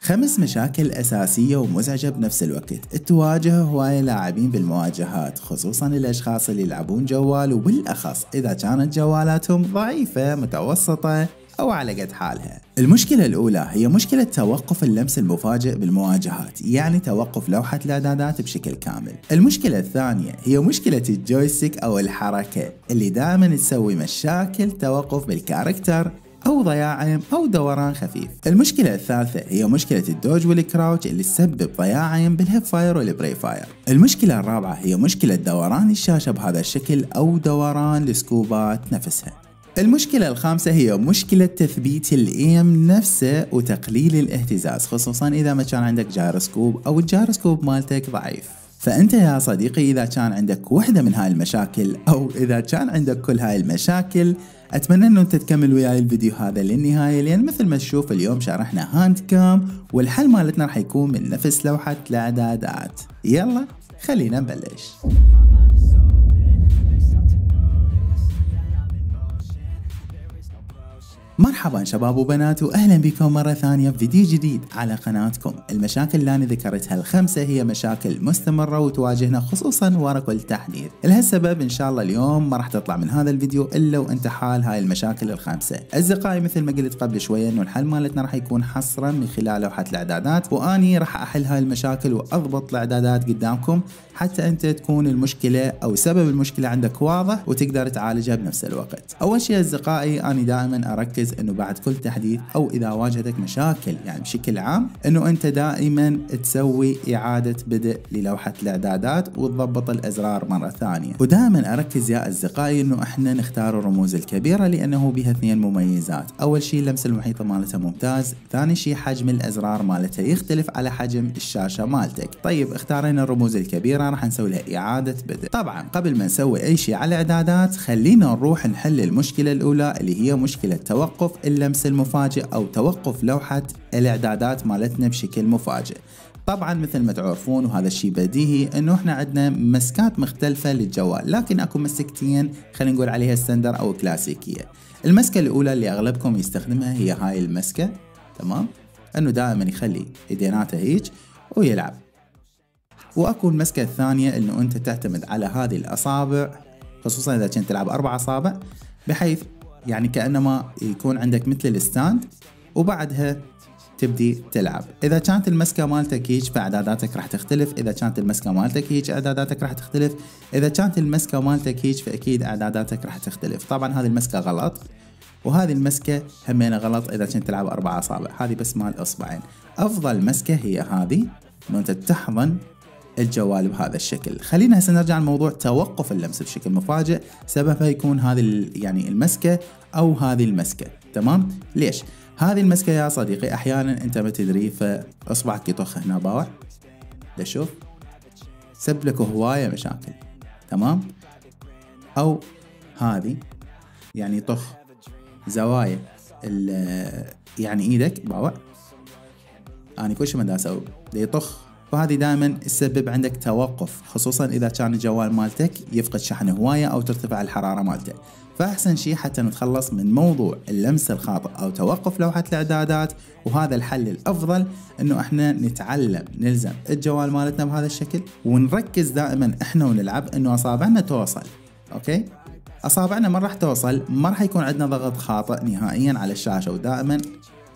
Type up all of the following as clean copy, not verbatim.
5 مشاكل أساسية ومزعجة بنفس الوقت تواجه هواية لاعبين بالمواجهات، خصوصا الأشخاص اللي يلعبون جوال، وبالأخص إذا كانت جوالاتهم ضعيفة متوسطة أو على قد حالها. المشكلة الأولى هي مشكلة توقف اللمس المفاجئ بالمواجهات، يعني توقف لوحة الإعدادات بشكل كامل. المشكلة الثانية هي مشكلة الجويستيك أو الحركة اللي دائما تسوي مشاكل توقف بالكاركتر أو ضياع أو دوران خفيف. المشكلة الثالثة هي مشكلة الدوج والكراوتش اللي تسبب ضياع بالهيب فاير والبري فاير. المشكلة الرابعة هي مشكلة دوران الشاشة بهذا الشكل أو دوران السكوبات نفسها. المشكلة الخامسة هي مشكلة تثبيت الايم نفسه وتقليل الاهتزاز، خصوصا إذا ما كان عندك جايروسكوب أو الجايروسكوب مالتك ضعيف. فأنت يا صديقي إذا كان عندك واحدة من هاي المشاكل أو إذا كان عندك كل هاي المشاكل، أتمنى أنه أنت تكمل وياي الفيديو هذا للنهاية، لأن مثل ما تشوف اليوم شرحنا هاند كام والحل مالتنا راح يكون من نفس لوحة الإعدادات. يلا خلينا نبلش. مرحبا شباب وبنات، واهلا بكم مرة ثانية بفيديو جديد على قناتكم. المشاكل اللي انا ذكرتها ال5 هي مشاكل مستمرة وتواجهنا خصوصا ورا كل تحديث. لهالسبب ان شاء الله اليوم ما راح تطلع من هذا الفيديو الا وانت حال هاي المشاكل ال5. اصدقائي مثل ما قلت قبل شوية انه الحل مالتنا راح يكون حصرا من خلال لوحة الاعدادات، واني راح احل هاي المشاكل واضبط الاعدادات قدامكم حتى انت تكون المشكلة او سبب المشكلة عندك واضح وتقدر تعالجها بنفس الوقت. اول شيء اصدقائي اني دائما اركز انه بعد كل تحديث او اذا واجهتك مشاكل يعني بشكل عام انه انت دائما تسوي اعادة بدء للوحة الاعدادات وتضبط الازرار مرة ثانية. ودائما اركز يا اصدقائي انه احنا نختار الرموز الكبيرة لانه بها 2 مميزات. اول شيء اللمس المحيطة مالتها ممتاز، ثاني شيء حجم الازرار مالتها يختلف على حجم الشاشة مالتك. طيب اختارينا الرموز الكبيرة راح نسوي لها اعادة بدء. طبعا قبل ما نسوي اي شيء على الاعدادات خلينا نروح نحل المشكلة الاولى اللي هي مشكلة توقف اللمس المفاجئ او توقف لوحة الاعدادات مالتنا بشكل مفاجئ. طبعا مثل ما تعرفون وهذا الشيء بديهي انه احنا عندنا مسكات مختلفة للجوال، لكن اكو مسكتين خلينا نقول عليها ستاندر او كلاسيكية. المسكة الاولى اللي اغلبكم يستخدمها هي هاي المسكة، تمام، انه دائما يخلي ايديناته هيك ويلعب. واكو المسكة الثانية انه انت تعتمد على هذه الاصابع، خصوصا اذا كنت تلعب 4 اصابع، بحيث يعني كأنما يكون عندك مثل الستاند وبعدها تبدي تلعب. اذا كانت المسكة مالتك هيك فاعداداتك راح تختلف، اذا كانت المسكة مالتك هيك اعداداتك راح تختلف، اذا كانت المسكة مالتك هيك فاكيد اعداداتك راح تختلف. طبعا هذه المسكة غلط وهذه المسكة همينة غلط اذا كنت تلعب 4 اصابع، هذه بس مال اصبعين. افضل مسكة هي هذه، انه انت تحضن الجوال بهذا الشكل. خلينا هسه نرجع لموضوع توقف اللمس بشكل مفاجئ، سببها يكون هذه يعني المسكة او هذه المسكة، تمام؟ ليش؟ هذه المسكة يا صديقي احيانا انت ما تدري فاصبعك يطخ هنا باوع، شوف سبب لك هواية مشاكل، تمام؟ او هذه يعني يطخ زوايا يعني ايدك باوع، انا كل شيء ما دا اسوي يطخ، فهذه دائما تسبب عندك توقف، خصوصا اذا كان الجوال مالتك يفقد شحن هواية او ترتفع الحرارة مالته. فاحسن شيء حتى نتخلص من موضوع اللمس الخاطئ او توقف لوحة الاعدادات، وهذا الحل الافضل انه احنا نتعلم نلزم الجوال مالتنا بهذا الشكل، ونركز دائما احنا ونلعب انه اصابعنا توصل. اوكي، اصابعنا ما راح توصل، ما راح يكون عندنا ضغط خاطئ نهائيا على الشاشة، ودائما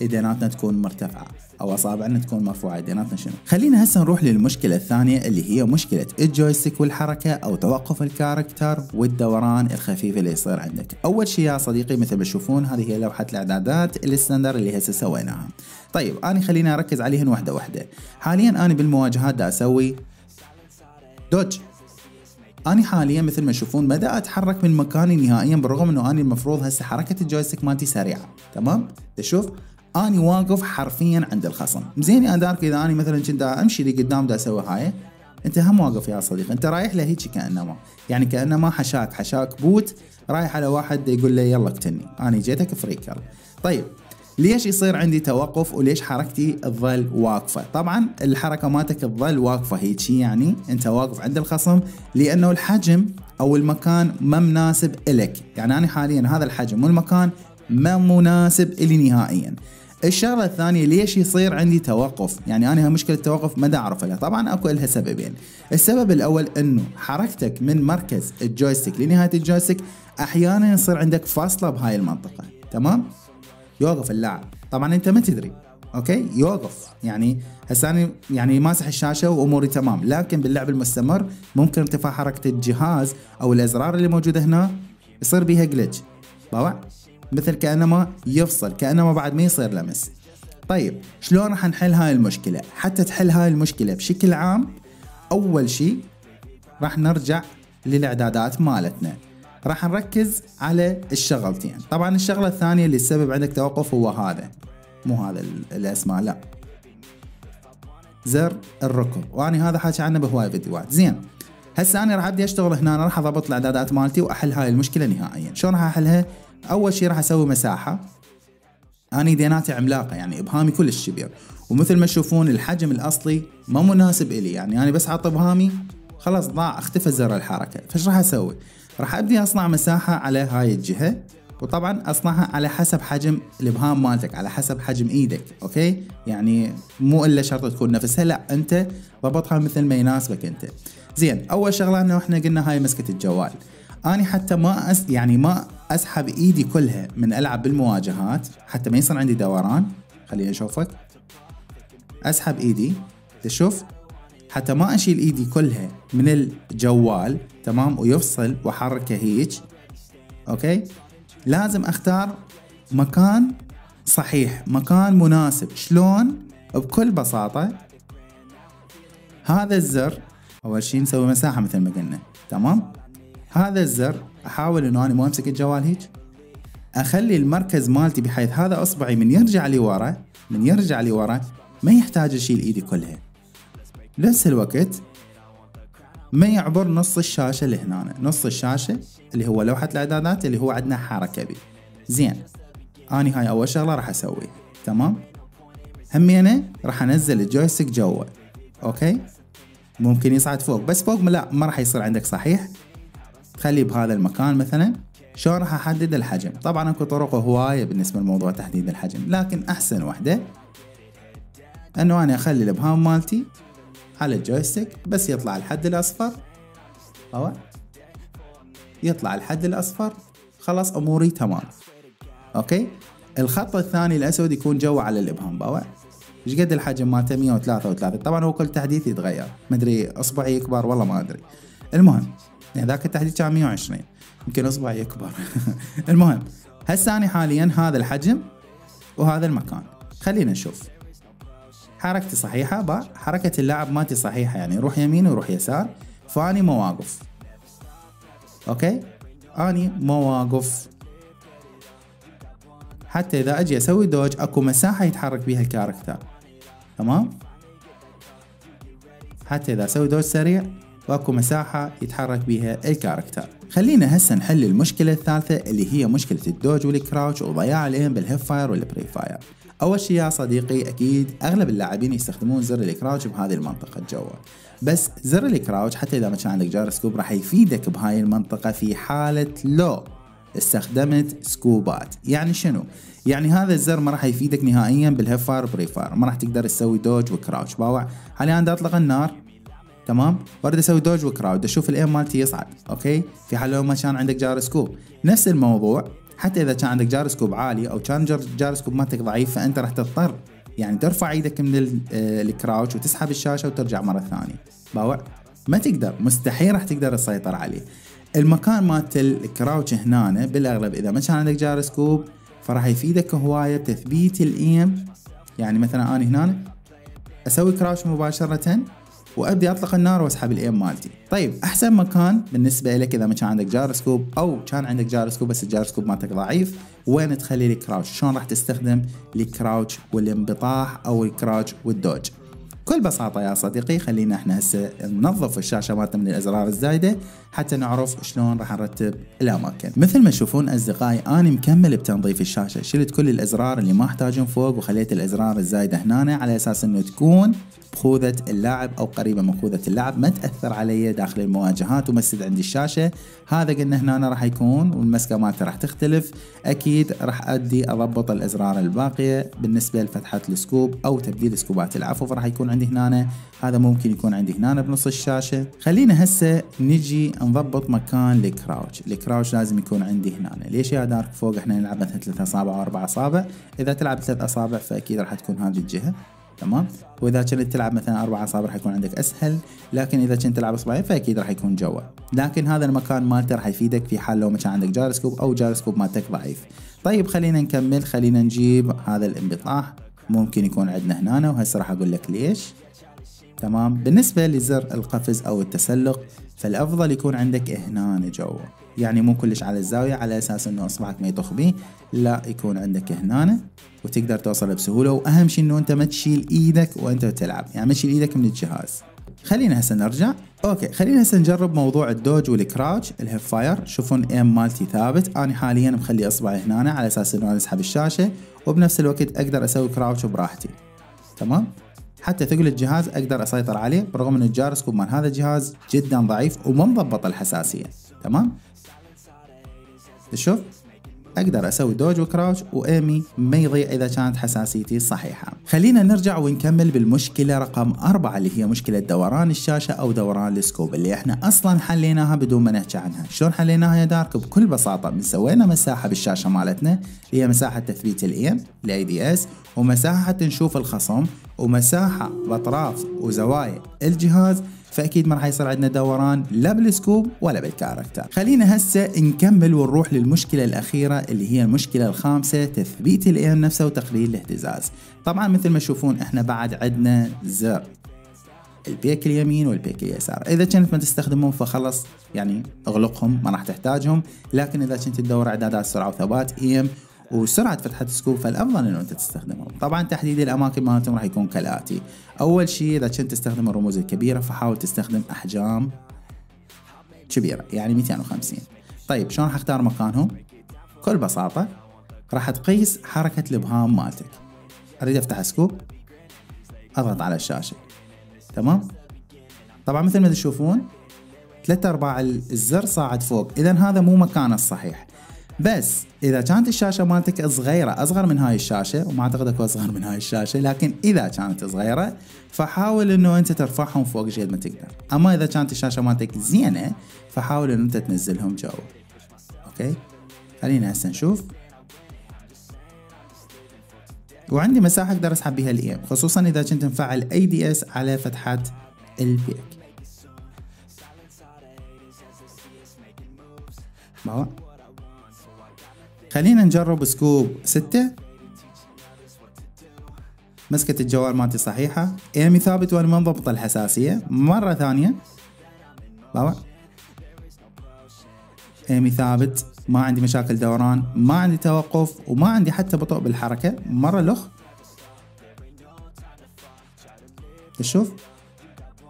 ايديناتنا تكون مرتفعة او اصابعنا تكون مرفوعة. ايديناتنا شنو؟ خلينا هسه نروح للمشكلة الثانية اللي هي مشكلة الجويستيك والحركة او توقف الكاركتر والدوران الخفيف اللي يصير عندك. اول شيء يا صديقي مثل ما تشوفون هذه هي لوحة الاعدادات الستاندر اللي هسه سويناها. طيب انا خليني اركز عليهن واحدة واحدة. حاليا انا بالمواجهات دا اسوي دوج. أنا حاليا مثل ما تشوفون ما دا أتحرك من مكاني نهائيا، بالرغم إنه أنا المفروض هسه حركة الجويستيك مالتي سريعة، تمام؟ تشوف أنا واقف حرفيا عند الخصم. زين أنا دارك إذا أنا مثلا كنت أمشي لي قدام دا أسوي هاي، أنت هم واقف يا صديقي، أنت رايح له هيك كأنما يعني كأنما حشاك بوت رايح على واحد يقول له يلا اقتلني، أنا جيتك فريكر. طيب ليش يصير عندي توقف وليش حركتي تظل واقفة؟ طبعا الحركة مالتك تظل واقفة هيك يعني انت واقف عند الخصم لانه الحجم او المكان ما مناسب الك. يعني انا حاليا هذا الحجم والمكان ما مناسب الي نهائيا. الشغله الثانيه ليش يصير عندي توقف؟ يعني انا مشكله التوقف ما اعرف لها. طبعا اكو لها سببين. السبب الاول انه حركتك من مركز الجويستيك لنهايه الجويستيك احيانا يصير عندك فاصله بهاي المنطقه، تمام؟ يوقف اللاعب، طبعا انت ما تدري، اوكي؟ يوقف، يعني هسه انا يعني ماسح الشاشه واموري تمام، لكن باللعب المستمر ممكن ارتفاع حركه الجهاز او الازرار اللي موجوده هنا يصير بيها جلتش، باوع، مثل كانما يفصل، كانما بعد ما يصير لمس. طيب شلون راح نحل هاي المشكله؟ حتى تحل هاي المشكله بشكل عام، اول شيء راح نرجع للاعدادات مالتنا، راح نركز على الشغلتين. طبعا الشغله الثانيه اللي السبب عندك توقف هو هذا، مو هذا الاسماء، لا، زر الركض، واني هذا حاكي عنه بهواي فيديوهات. زين، هسه انا راح ابدي اشتغل هنا، راح اضبط الاعدادات مالتي واحل هاي المشكله نهائيا. شلون راح احلها؟ اول شيء راح اسوي مساحه. اني ديناتي عملاقه، يعني ابهامي كلش كبير، ومثل ما تشوفون الحجم الاصلي ما مناسب الي، يعني انا بس حاط ابهامي خلاص ضاع، اختفى زر الحركه. فايش راح اسوي؟ راح ابدي اصنع مساحه على هاي الجهه، وطبعا اصنعها على حسب حجم الابهام مالتك، على حسب حجم ايدك، اوكي؟ يعني مو الا شرط تكون نفسها، لا، انت ضبطها مثل ما يناسبك انت. زين، اول شغله انه احنا قلنا هاي مسكه الجوال، اني حتى ما اسحب ايدي كلها من العب بالمواجهات، حتى ما يصير عندي دوران. خليني اشوفك، اسحب ايدي، تشوف، حتى ما اشيل ايدي كلها من الجوال، تمام، ويفصل واحركه هيك، اوكي؟ لازم اختار مكان صحيح، مكان مناسب. شلون؟ بكل بساطة، هذا الزر اول شيء نسوي مساحة مثل ما قلنا، تمام؟ هذا الزر احاول انه انا مو امسك الجوال هيك، اخلي المركز مالتي بحيث هذا اصبعي من يرجع لي ورا ما يحتاج اشيل ايدي كلها، بنفس الوقت ما يعبر نص الشاشة اللي هنا، نص الشاشة اللي هو لوحة الاعدادات اللي هو عندنا حركة بي. زين، اني هاي اول شغلة راح اسوي، تمام؟ همينة راح انزل الجويستيك جوا، اوكي؟ ممكن يصعد فوق، بس فوق لا، ما راح يصير عندك صحيح، خليه بهذا المكان مثلا. شلون راح احدد الحجم؟ طبعا اكو طرق هواية بالنسبة لموضوع تحديد الحجم، لكن احسن وحدة انه انا اخلي الابهام مالتي على الجويستيك بس يطلع الحد الاصفر، أو يطلع الحد الاصفر، خلاص اموري تمام، اوكي؟ الخط الثاني الاسود يكون جوا على الابهام، باوع، ايش قد الحجم مالته؟ 133. طبعا هو كل تحديث يتغير، مدري اصبعي يكبر والله ما ادري. المهم يعني ذاك التحديث كان 120، يمكن اصبعي يكبر. المهم هسه انا حاليا هذا الحجم وهذا المكان. خلينا نشوف حركتي صحيحة، حركة اللاعب مالتي صحيحة، يعني يروح يمين ويروح يسار، فاني ما واقف، اوكي؟ اني ما واقف، حتى اذا اجي اسوي دوج اكو مساحة يتحرك بيها الكاركتر، تمام؟ حتى اذا اسوي دوج سريع واكو مساحة يتحرك بيها الكاركتر. خلينا هسه نحل المشكلة الثالثة اللي هي مشكلة الدوج والكراوتش وضياع الايم بالهيب فاير والبري فاير. اول شيء يا صديقي، اكيد اغلب اللاعبين يستخدمون زر الكراوتش بهذه المنطقة جوا، بس زر الكراوتش حتى اذا ما كان عندك جايروسكوب راح يفيدك بهاي المنطقة في حالة لو استخدمت سكوبات. يعني شنو؟ يعني هذا الزر ما راح يفيدك نهائيا بالهيب فاير وبري فاير، ما راح تقدر تسوي دوج وكراوتش. باوع، حاليا انا اطلق النار، تمام، وارد اسوي دوج وكراود، اشوف الايم مالتي يصعد، اوكي؟ في حال لو ما كان عندك جايروسكوب نفس الموضوع، حتى اذا كان عندك جايروسكوب عالي او كان جايروسكوب مالتك ضعيف، فانت راح تضطر يعني ترفع ايدك من الكراوتش وتسحب الشاشه وترجع مره ثانيه. باوع، ما تقدر، مستحيل راح تقدر تسيطر عليه. المكان مالت الكراوتش هنا بالاغلب اذا ما كان عندك جايروسكوب فراح يفيدك هوايه تثبيت الايم. يعني مثلا انا هنا اسوي كراوتش مباشره وابدي اطلق النار واسحب الايم مالتي. طيب احسن مكان بالنسبه لك اذا ما كان عندك جايروسكوب او كان عندك جايروسكوب بس الجايروسكوب مالتك ضعيف، وين تخلي الكراوتش؟ شلون راح تستخدم الكراوتش والانبطاح او الكراوتش والدوج؟ بكل بساطة يا صديقي خلينا احنا هسه ننظف الشاشة مالتنا من الازرار الزايدة حتى نعرف شلون راح نرتب الاماكن. مثل ما تشوفون اصدقائي انا مكمل بتنظيف الشاشة، شلت كل الازرار اللي ما احتاجهم فوق وخليت الازرار الزايدة هنا على اساس انه تكون بخوذة اللاعب او قريبة من خوذة اللاعب، ما تأثر علي داخل المواجهات وما تسد عندي الشاشة. هذا قلنا هنا راح يكون والمسكة مالته راح تختلف، اكيد راح اضبط الازرار الباقية بالنسبة لفتحة السكوب او تبديل سكوبات العفو، فراح يكون عندي هنا، هذا ممكن يكون عندي هنا بنص الشاشة. خلينا هسه نجي نضبط مكان الكراوتش. الكراوتش لازم يكون عندي هنا. ليش يا دارك فوق احنا نلعب مثلا 3 أصابع و4 أصابع؟ اذا تلعب 3 أصابع فاكيد راح تكون هذه الجهة، تمام؟ واذا كنت تلعب مثلا 4 أصابع راح يكون عندك اسهل، لكن اذا كنت تلعب اصبعين فاكيد راح يكون جوا. لكن هذا المكان مالته راح يفيدك في حال لو ما كان عندك جايروسكوب او جايروسكوب مالتك ضعيف. طيب خلينا نكمل، خلينا نجيب هذا الانبطاح، ممكن يكون عندنا هنا وهسه راح اقول لك ليش. تمام. بالنسبة لزر القفز او التسلق فالافضل يكون عندك هنا جوا، يعني مو كلش على الزاوية على اساس انه اصبعك ما يطخ بيه، لا يكون عندك هنا وتقدر توصل بسهولة. واهم شيء انه انت ما تشيل ايدك وانت تلعب، يعني ما تشيل ايدك من الجهاز. خلينا هسه نرجع. اوكي خلينا هسه نجرب موضوع الدوج والكراوتش الهيب فاير. شوفون ايم مالتي ثابت، انا حاليا مخلي اصبعي هنا على اساس انه انا اسحب الشاشة وبنفس الوقت اقدر اسوي كراوتش براحتي، تمام؟ حتى ثقل الجهاز اقدر اسيطر عليه برغم ان الجايروسكوب مال هذا الجهاز جدا ضعيف وما مضبط الحساسية، تمام؟ تشوف اقدر اسوي دوج وكراوتش وايمي ما يضيع اذا كانت حساسيتي صحيحة. خلينا نرجع ونكمل بالمشكلة رقم 4 اللي هي مشكلة دوران الشاشة او دوران السكوب اللي احنا اصلا حليناها بدون ما نحكي عنها. شلون حليناها يا دارك؟ بكل بساطة سوينا مساحة بالشاشة مالتنا اللي هي مساحة تثبيت الايم الاي دي اس، ومساحة حتى نشوف الخصم، ومساحة باطراف وزوايا الجهاز، فاكيد ما راح يصير عندنا دوران لا بالسكوب ولا بالكاركتر. خلينا هسه نكمل ونروح للمشكله الاخيره اللي هي المشكله الخامسه، تثبيت الايم نفسه وتقليل الاهتزاز. طبعا مثل ما تشوفون احنا بعد عندنا زر البيك اليمين والبيك اليسار، اذا كنت ما تستخدمهم فخلص يعني اغلقهم ما راح تحتاجهم، لكن اذا كنت تدور اعدادات سرعه وثبات ايم وسرعة فتحة السكوب فالأفضل إنه أنت تستخدمهم. طبعا تحديد الأماكن مالتهم راح يكون كالآتي. أول شيء إذا كنت تستخدم الرموز الكبيرة فحاول تستخدم أحجام كبيرة يعني 250. طيب شلون راح أختار مكانهم؟ بكل بساطة راح تقيس حركة الإبهام مالتك. أريد أفتح سكوب أضغط على الشاشة، تمام؟ طبعا مثل ما تشوفون 3/4 الزر صاعد فوق، إذا هذا مو مكانه الصحيح. بس اذا كانت الشاشه مالتك صغيره اصغر من هاي الشاشه، وما اعتقد اكو اصغر من هاي الشاشه، لكن اذا كانت صغيره فحاول انه انت ترفعهم فوق قد ما تقدر. اما اذا كانت الشاشه مالتك زينه فحاول انه انت تنزلهم جوا. اوكي خلينا هسه نشوف. وعندي مساحه اقدر اسحب بها الايم، خصوصا اذا كنت مفعل اي دي اس على فتحه البيك. خلينا نجرب سكوب 6. مسكة الجوال مالتي صحيحة، ايمي ثابت وانا ما مضبط الحساسية. مرة ثانية بابا ايمي ثابت، ما عندي مشاكل دوران، ما عندي توقف، وما عندي حتى بطء بالحركة. مرة لخ، تشوف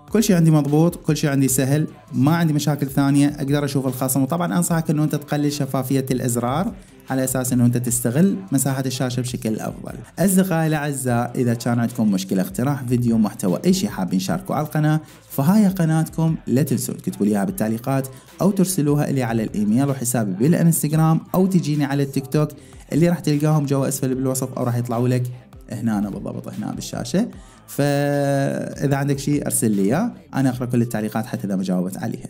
كل شيء عندي مضبوط، كل شيء عندي سهل، ما عندي مشاكل ثانية، اقدر اشوف الخصم. وطبعا انصحك انه انت تقلل شفافية الازرار على اساس انه انت تستغل مساحة الشاشة بشكل افضل. اصدقائي الاعزاء اذا كان عندكم مشكلة اقتراح فيديو محتوى اي شيء حابين نشاركه على القناة فهاي قناتكم، لا تنسون تكتبوا لي اياها بالتعليقات او ترسلوها لي على الايميل وحسابي بالانستغرام او تجيني على التيك توك اللي راح تلقاهم جوا اسفل بالوصف او راح يطلعوا لك هنا بالضبط هنا بالشاشة. فاذا عندك شيء ارسل لي اياه، انا اقرا كل التعليقات حتى اذا ما جاوبت عليها.